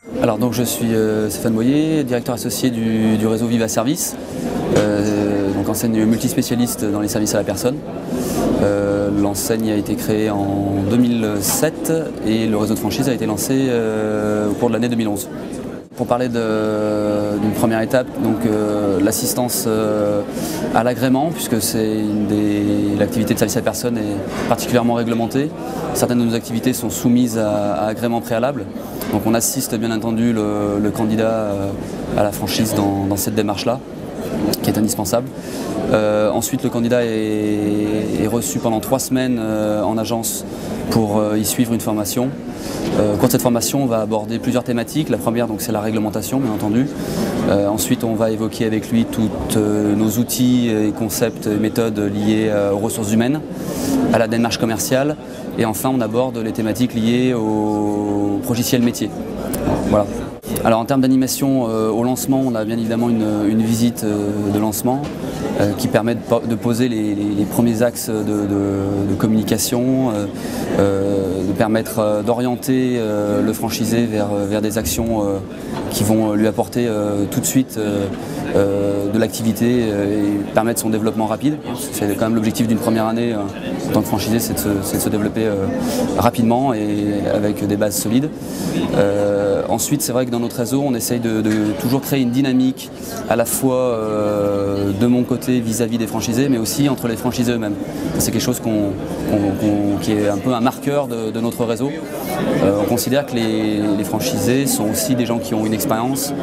Alors donc je suis Stéphane Boyer, directeur associé du réseau Viva Service, donc enseigne multispécialiste dans les services à la personne. L'enseigne a été créée en 2007 et le réseau de franchise a été lancé au cours de l'année 2011. Pour parler d'une première étape, donc l'assistance à l'agrément, puisque l'activité de service à la personne est particulièrement réglementée. Certaines de nos activités sont soumises à agrément préalable. Donc on assiste bien entendu le candidat à la franchise dans cette démarche-là, qui est indispensable. Ensuite, le candidat est reçu pendant 3 semaines en agence pour y suivre une formation. Au cours de cette formation, on va aborder plusieurs thématiques. La première, c'est la réglementation, bien entendu. Ensuite, on va évoquer avec lui tous nos outils, et concepts et méthodes liés aux ressources humaines, à la démarche commerciale. Et enfin, on aborde les thématiques liées au logiciel métier. Voilà. Alors en termes d'animation, au lancement, on a bien évidemment une visite de lancement qui permet de poser les premiers axes de communication, de permettre d'orienter le franchisé vers des actions qui vont lui apporter tout de suite de l'activité et permettre son développement rapide. C'est quand même l'objectif d'une première année en tant que franchisé, c'est de se développer rapidement et avec des bases solides. Ensuite, c'est vrai que dans notre réseau, on essaye de toujours créer une dynamique à la fois de mon côté vis-à-vis des franchisés, mais aussi entre les franchisés eux-mêmes. C'est quelque chose qui est un peu un marqueur de notre réseau. On considère que les franchisés sont aussi des gens qui ont une expérience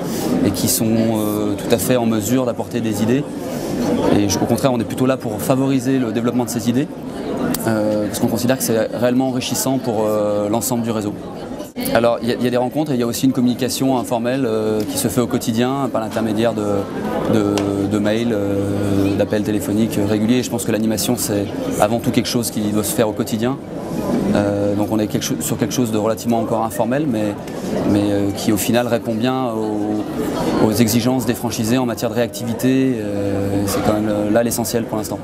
et qui sont tout à fait en mesure d'apporter des idées. Et au contraire, on est plutôt là pour favoriser le développement de ces idées, parce qu'on considère que c'est réellement enrichissant pour l'ensemble du réseau. Alors il y a des rencontres et il y a aussi une communication informelle qui se fait au quotidien par l'intermédiaire de mails, d'appels téléphoniques réguliers. Et je pense que l'animation, c'est avant tout quelque chose qui doit se faire au quotidien. Donc on est sur quelque chose de relativement encore informel, mais qui au final répond bien aux exigences des franchisés en matière de réactivité. C'est quand même là l'essentiel pour l'instant.